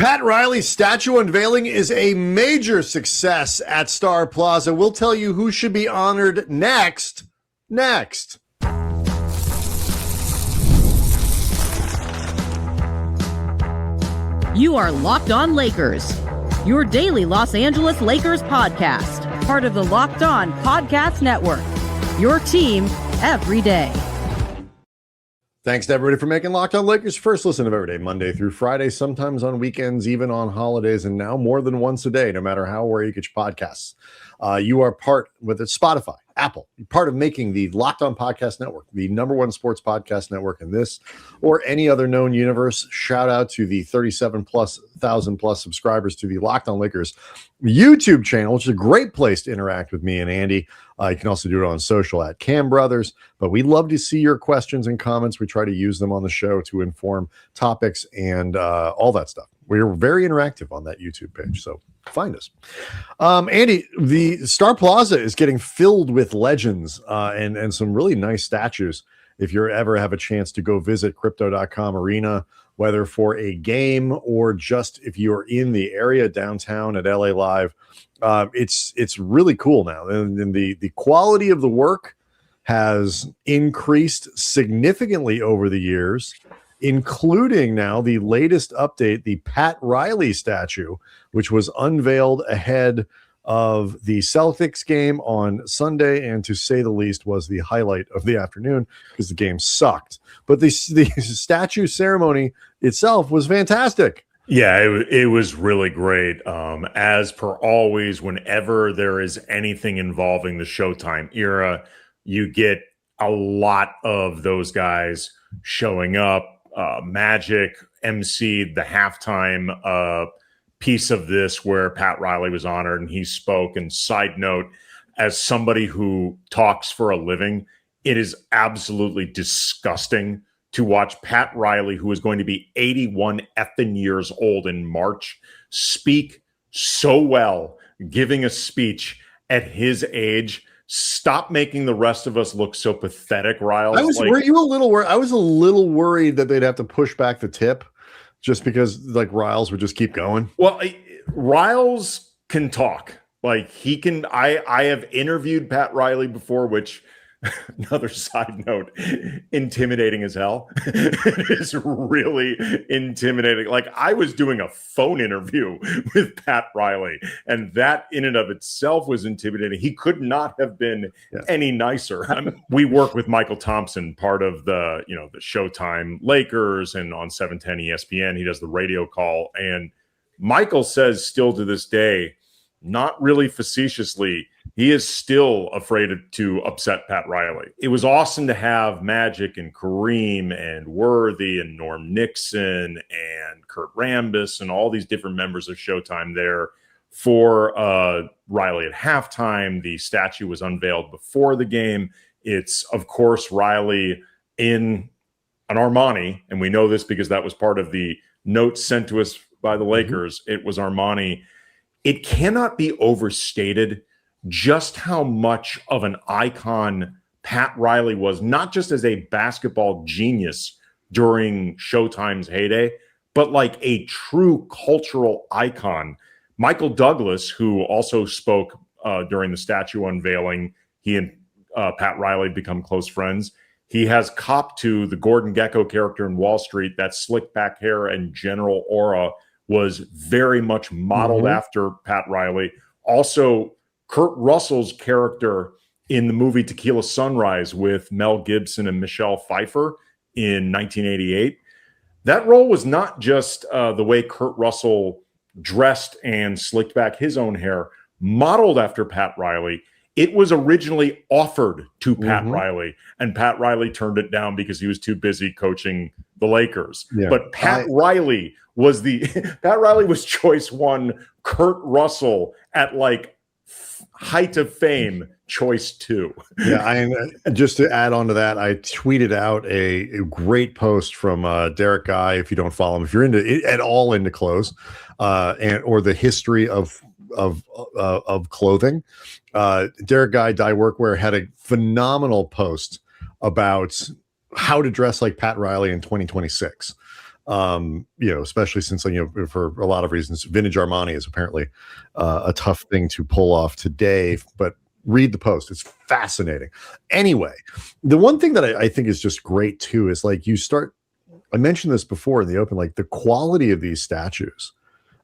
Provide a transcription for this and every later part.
Pat Riley's statue unveiling is a major success at Star Plaza. We'll tell you who should be honored next. You are Locked On Lakers, your daily Los Angeles Lakers podcast, part of the Locked On Podcast Network, your team every day. Thanks to everybody for making Locked On Lakers first listen of every day, Monday through Friday, sometimes on weekends, even on holidays, and now more than once a day, no matter how or where you get your podcasts. You are part, whether it's Spotify, Apple, you're part of making the Locked On Podcast Network, the number one sports podcast network in this or any other known universe. Shout out to the 37,000 plus subscribers to the Locked On Lakers YouTube channel, which is a great place to interact with me and Andy. You can also do it on social at Cam Brothers, but we love to see your questions and comments. We try to use them on the show to inform topics and all that stuff. We're very interactive on that YouTube page, so find us. Andy, the Star Plaza is getting filled with legends and some really nice statues. If you ever have a chance to go visit Crypto.com Arena, whether for a game or just if you're in the area downtown at LA Live, it's really cool now. And the quality of the work has increased significantly over the years, including now the latest update, the Pat Riley statue, which was unveiled ahead of the Celtics game on Sunday, and to say the least was the highlight of the afternoon because the game sucked. But the statue ceremony itself was fantastic. Yeah, it was really great. As per always, whenever there is anything involving the Showtime era, you get a lot of those guys showing up. Magic emceed the halftime piece of this where Pat Riley was honored and he spoke. And side note, as somebody who talks for a living, it is absolutely disgusting to watch Pat Riley, who is going to be 81 effing years old in March, speak so well, giving a speech at his age. Stop making the rest of us look so pathetic, Riles. Were you a little worried? I was a little worried that they'd have to push back the tip just because like Riles would just keep going. Well, Riles can talk. Like he can. I have interviewed Pat Riley before, which another side note, intimidating as hell. It is really intimidating. Like I was doing a phone interview with Pat Riley, and that in and of itself was intimidating. He could not have been any nicer. We work with Michael Thompson, part of the the Showtime Lakers, and on 710 ESPN, he does the radio call. And Michael says still to this day, not really facetiously, he is still afraid to upset Pat Riley. It was awesome to have Magic and Kareem and Worthy and Norm Nixon and Kurt Rambis and all these different members of Showtime there for Riley at halftime. The statue was unveiled before the game. It's, of course, Riley in an Armani, and we know this because that was part of the notes sent to us by the Lakers. It was Armani. It cannot be overstated just how much of an icon Pat Riley was, not just as a basketball genius during Showtime's heyday, but like a true cultural icon. Michael Douglas, who also spoke during the statue unveiling, he and Pat Riley become close friends. He has copped to the Gordon Gekko character in Wall Street. That slick back hair and general aura was very much modeled after Pat Riley. Also, Kurt Russell's character in the movie Tequila Sunrise with Mel Gibson and Michelle Pfeiffer in 1988. That role was not just the way Kurt Russell dressed and slicked back his own hair, modeled after Pat Riley. It was originally offered to Pat Riley, and Pat Riley turned it down because he was too busy coaching the Lakers. Yeah. But Pat Riley was choice one. Kurt Russell at like height of fame, choice two. Yeah, just to add on to that, I tweeted out a great post from Derek Guy. If you don't follow him, if you're at all into clothes, or the history of clothing, Derek Guy Dye Workwear had a phenomenal post about how to dress like Pat Riley in 2026. Especially since, for a lot of reasons, vintage Armani is apparently a tough thing to pull off today, but read the post. It's fascinating. Anyway, the one thing that I think is just great too is like I mentioned this before in the open, like the quality of these statues.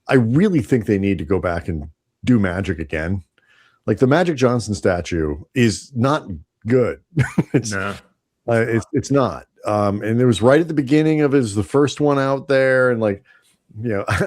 I really think they need to go back and do Magic again. Like the Magic Johnson statue is not good. It's not. And it was right at the beginning of the first one out there. And I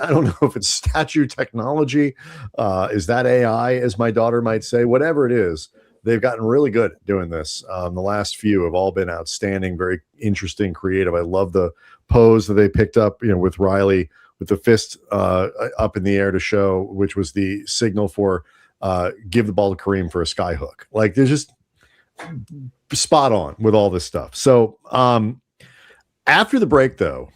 don't know if it's statue technology. Is that AI, as my daughter might say? Whatever it is, they've gotten really good at doing this. The last few have all been outstanding, very interesting, creative. I love the pose that they picked up, with Riley with the fist up in the air to show, which was the signal for give the ball to Kareem for a sky hook. Like they're just spot on with all this stuff. So after the break, though,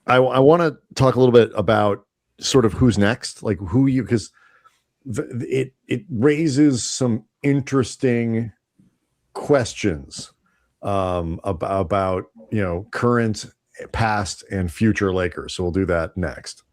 I want to talk a little bit about sort of who's next, like because it raises some interesting questions about current, past, and future Lakers. So we'll do that next.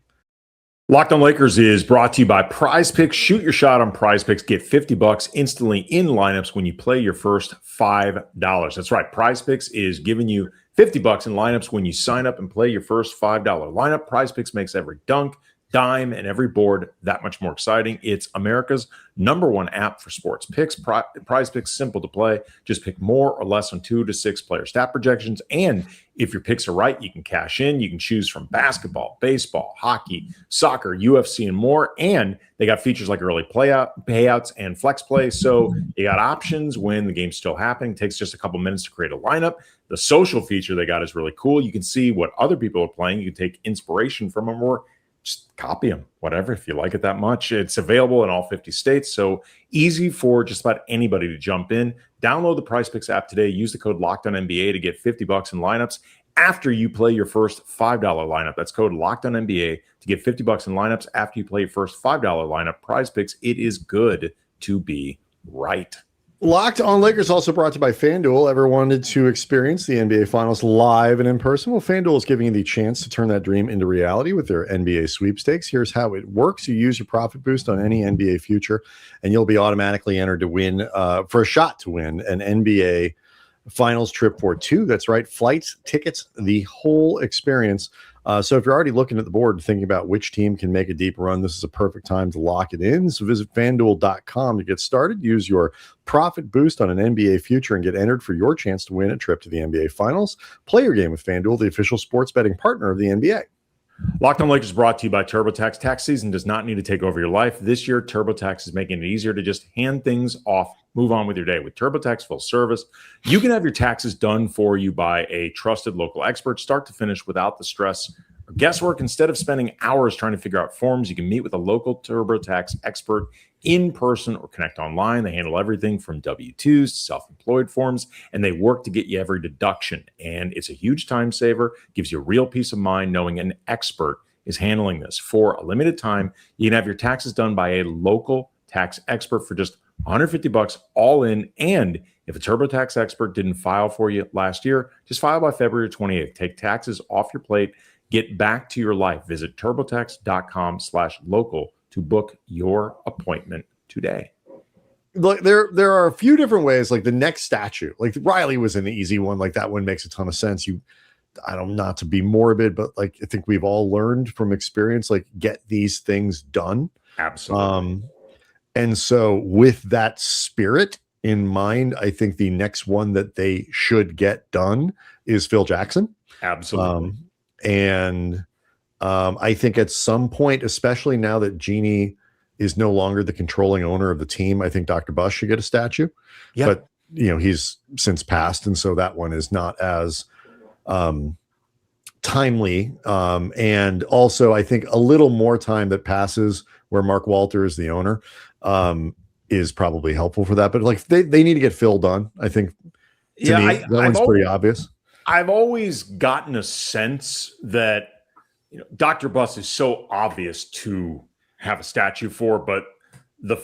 Locked on Lakers is brought to you by Prize Picks. Shoot your shot on Prize Picks. Get $50 instantly in lineups when you play your first $5. That's right. Prize Picks is giving you $50 in lineups when you sign up and play your first $5 lineup. Prize Picks makes every dunk, dime, and every board that much more exciting. It's America's #1 app for sports picks. Prize Picks, simple to play. Just pick more or less on 2 to 6 player stat projections. And if your picks are right, you can cash in. You can choose from basketball, baseball, hockey, soccer, UFC, and more. And they got features like early payouts and flex play. So you got options when the game's still happening. It takes just a couple minutes to create a lineup. The social feature they got is really cool. You can see what other people are playing. You can take inspiration from them or just copy them, whatever, if you like it that much. It's available in all 50 states, so easy for just about anybody to jump in. Download the Prize Picks app today. Use the code LOCKEDONNBA to get $50 in lineups after you play your first $5 lineup. That's code LOCKEDONNBA to get $50 in lineups after you play your first $5 lineup. Prize Picks, it is good to be right. Locked on Lakers also brought to you by FanDuel. Ever wanted to experience the NBA Finals live and in person? Well, FanDuel is giving you the chance to turn that dream into reality with their NBA sweepstakes. Here's how it works. You use your profit boost on any NBA future, and you'll be automatically entered to win for a shot to win an NBA Finals trip for 2. That's right. Flights, tickets, the whole experience. So if you're already looking at the board and thinking about which team can make a deep run, this is a perfect time to lock it in. So visit FanDuel.com to get started. Use your profit boost on an NBA future and get entered for your chance to win a trip to the NBA Finals. Play your game with FanDuel, the official sports betting partner of the NBA. Locked on Lakers is brought to you by TurboTax. Tax season does not need to take over your life. This year, TurboTax is making it easier to just hand things off, move on with your day. With TurboTax full service, you can have your taxes done for you by a trusted local expert, start to finish, without the stress or guesswork. Instead of spending hours trying to figure out forms, you can meet with a local TurboTax expert in person or connect online. They handle everything from W-2s to self-employed forms, and they work to get you every deduction. And it's a huge time saver, gives you real peace of mind knowing an expert is handling this. For a limited time, you can have your taxes done by a local tax expert for just $150 all in. And if a TurboTax expert didn't file for you last year, just file by February 28th. Take taxes off your plate. Get back to your life. Visit TurboTax.com/local to book your appointment today. Like there are a few different ways. Like the next statue, like Riley was an easy one. Like that one makes a ton of sense. I don't, not to be morbid, but like I think we've all learned from experience, like get these things done. Absolutely. And so with that spirit in mind, I think the next one that they should get done is Phil Jackson. Absolutely. I think at some point, especially now that Jeannie is no longer the controlling owner of the team, I think Dr. Buss should get a statue. Yeah. But he's since passed, and so that one is not as timely. And also, I think a little more time that passes where Mark Walter is the owner is probably helpful for that. But like they need to get Phil done. I think that one's pretty obvious. I've always gotten a sense that Dr. Buss is so obvious to have a statue for, but the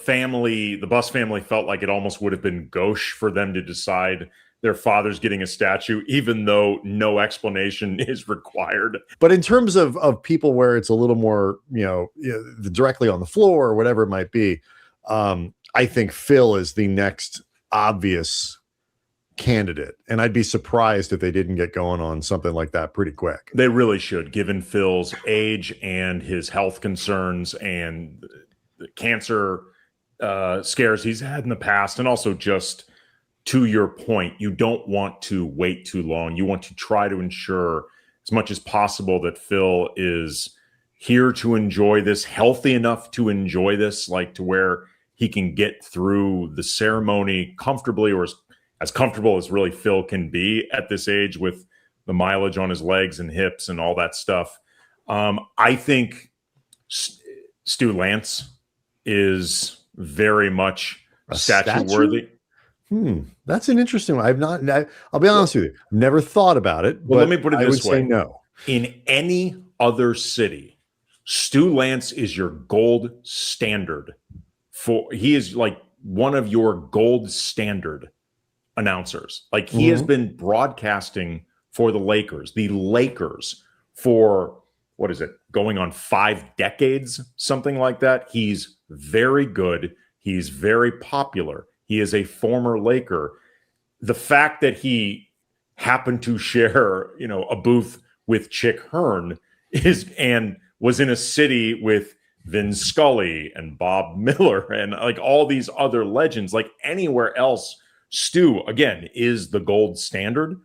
Buss family felt like it almost would have been gauche for them to decide their father's getting a statue, even though no explanation is required. But in terms of people where it's a little more, directly on the floor or whatever it might be, I think Phil is the next obvious candidate. And I'd be surprised if they didn't get going on something like that pretty quick. They really should, given Phil's age and his health concerns and the cancer scares he's had in the past. And also, just to your point, you don't want to wait too long. You want to try to ensure as much as possible that Phil is here to enjoy this, healthy enough to enjoy this, like to where he can get through the ceremony comfortably, or as comfortable as really Phil can be at this age with the mileage on his legs and hips and all that stuff. I think Stu Lantz is very much statue worthy. That's an interesting one. I'll be honest with you. I've never thought about it. Well, let me put it this way. Say no. In any other city, Stu Lantz is your gold standard. He is like one of your gold standard announcers. Like, he has been broadcasting for the Lakers for, what is it, going on 5 decades, something like that. He's very good. He's very popular. He is a former Laker. The fact that he happened to share, a booth with Chick Hearn and was in a city with Vin Scully and Bob Miller and like all these other legends, like anywhere else, Stu, again, is the gold standard.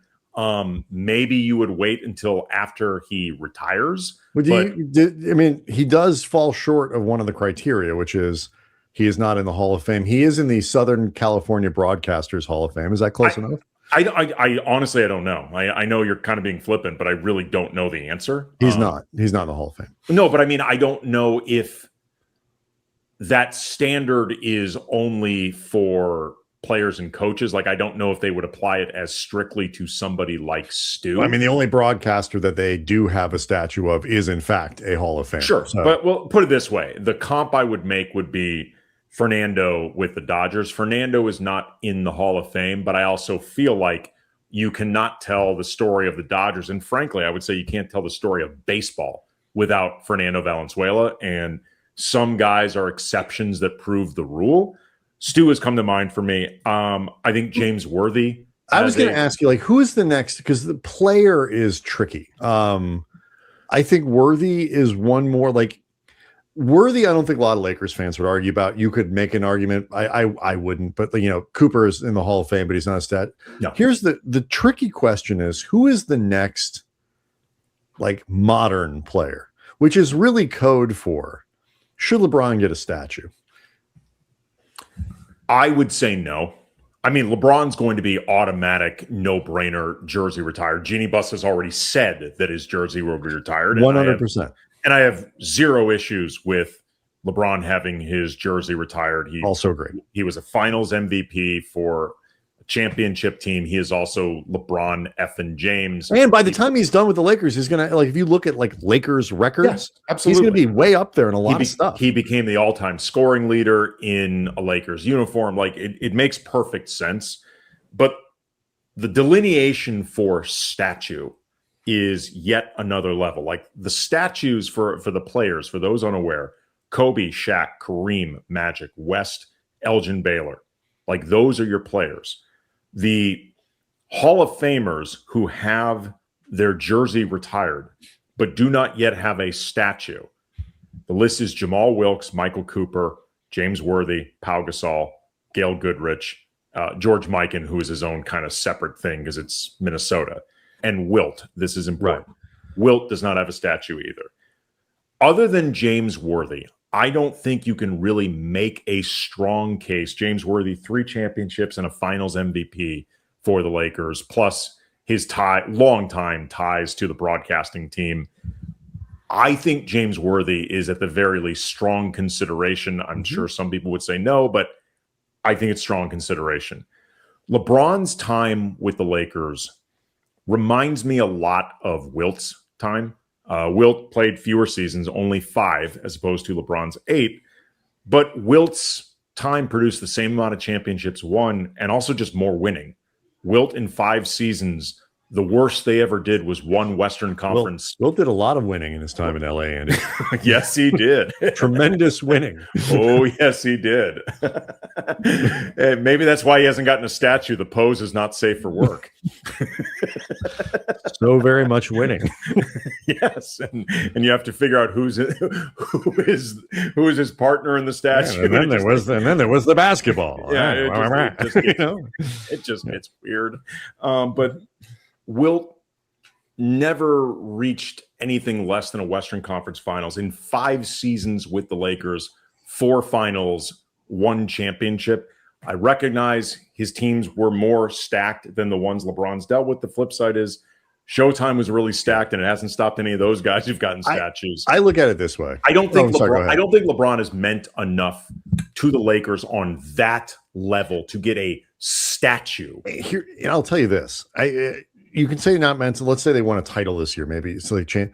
Maybe you would wait until after he retires. He does fall short of one of the criteria, which is he is not in the Hall of Fame. He is in the Southern California Broadcasters Hall of Fame. Is that close enough? I honestly, I don't know. I know you're kind of being flippant, but I really don't know the answer. He's not in the Hall of Fame. No, but I mean, I don't know if that standard is only for players and coaches. Like, I don't know if they would apply it as strictly to somebody like Stu. I mean, the only broadcaster that they do have a statue of is, in fact, a Hall of Fame. Sure. So. But well, put it this way. The comp I would make would be Fernando with the Dodgers. Fernando is not in the Hall of Fame, but I also feel like you cannot tell the story of the Dodgers. And frankly, I would say you can't tell the story of baseball without Fernando Valenzuela. And some guys are exceptions that prove the rule. Stu has come to mind for me. I think James Worthy. I was going to ask you, like, who is the next? Because the player is tricky. I think Worthy is one more. Like, Worthy, I don't think a lot of Lakers fans would argue about. You could make an argument. I wouldn't. But, Cooper is in the Hall of Fame, but he's not a stat. No. Here's the tricky question is, who is the next, like, modern player? Which is really code for, should LeBron get a statue? I would say no. I mean, LeBron's going to be automatic, no-brainer jersey retired. Jeannie Buss has already said that his jersey will be retired. 100%. And I have zero issues with LeBron having his jersey retired. He also great. He was a finals MVP for a championship team. He is also LeBron effing James. And by the time he's done with the Lakers, he's going to, like, if you look at like Lakers records, yes, absolutely, he's going to be way up there in a lot of stuff. He became the all-time scoring leader in a Lakers uniform. Like, it makes perfect sense. But the delineation for statue is yet another level. Like, the statues for the players, for those unaware, Kobe, Shaq, Kareem, Magic, West, Elgin Baylor, like, those are your players. The Hall of Famers who have their jersey retired but do not yet have a statue, the list is Jamal Wilkes, Michael Cooper, James Worthy, Pau Gasol, Gail Goodrich, George Mikan, who is his own kind of separate thing because it's Minnesota, and Wilt. This is important. Right. Wilt does not have a statue either. Other than James Worthy, I don't think you can really make a strong case. James Worthy, 3 championships and a finals MVP for the Lakers, plus his long-time ties to the broadcasting team. I think James Worthy is at the very least strong consideration. I'm sure some people would say no, but I think it's strong consideration. LeBron's time with the Lakers reminds me a lot of Wilt's time. Wilt played fewer seasons, only 5, as opposed to LeBron's 8. But Wilt's time produced the same amount of championships won, and also just more winning. Wilt in 5 seasons, the worst they ever did was one Western Conference. Wilt did a lot of winning in his time in LA, Andy. Yes, he did. Tremendous winning. Oh, yes, he did. And maybe that's why he hasn't gotten a statue. The pose is not safe for work. So very much winning. Yes, and you have to figure out who is his partner in the statue. Yeah, and then there was the basketball. Yeah, it just gets weird. But Wilt never reached anything less than a Western Conference Finals in 5 seasons with the Lakers, 4 finals, 1 championship. I recognize his teams were more stacked than the ones LeBron's dealt with. The flip side is Showtime was really stacked, and it hasn't stopped any of those guys who've gotten statues. I look at it this way. I don't think LeBron has meant enough to the Lakers on that level to get a statue. Here, I'll tell you this. You can say not meant to. Let's say they won a title this year, maybe. So they change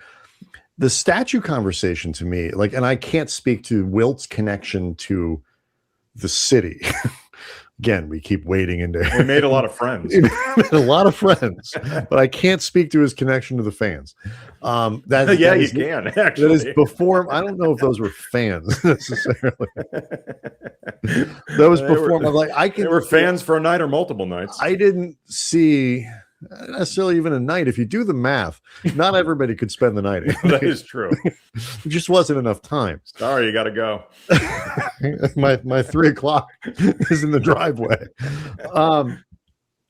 the statue conversation to me. Like, and I can't speak to Wilt's connection to the city. Again, we keep wading into. We made a lot of friends. But I can't speak to his connection to the fans. You can actually. That is before. I don't know if those were fans necessarily. Those before. They were fans for a night or multiple nights. I didn't see necessarily even a night. If you do the math, not everybody could spend the night. That is true. It just wasn't enough time. Sorry, you got to go. my 3:00 is in the driveway.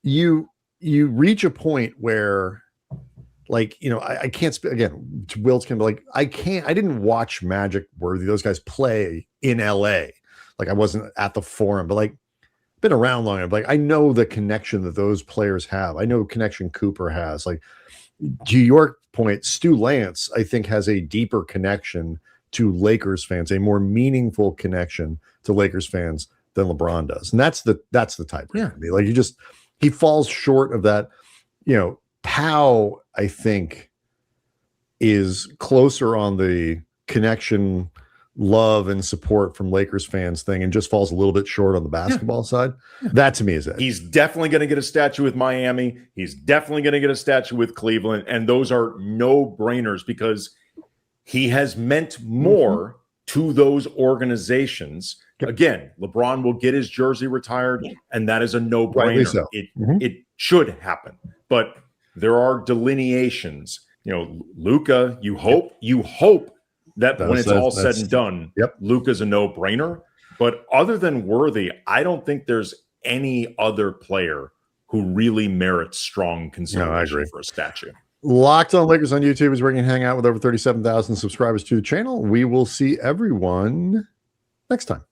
You reach a point where, like, I can't speak again to Wilt's can be like, I didn't watch Magic Worthy, those guys play in LA. Like, I wasn't at the Forum, but like, been around long enough. Like, I know the connection that those players have. I know the connection Cooper has. Like, to your point, Stu Lantz, I think, has a deeper connection to Lakers fans, a more meaningful connection to Lakers fans than LeBron does. And that's the type. Yeah. Like, he falls short of that. Powell, I think, is closer on the connection, love and support from Lakers fans thing, and just falls a little bit short on the basketball side. That to me is it. He's definitely going to get a statue with Miami. He's definitely going to get a statue with Cleveland. And those are no-brainers because he has meant more to those organizations. Again, LeBron will get his jersey retired, and that is a no-brainer. So. It should happen. But there are delineations. Luka, you hope that when it's all said and done, Luka's a no-brainer. But other than Worthy, I don't think there's any other player who really merits strong consideration for a statue. Locked On Lakers on YouTube is where you can hang out with over 37,000 subscribers to the channel. We will see everyone next time.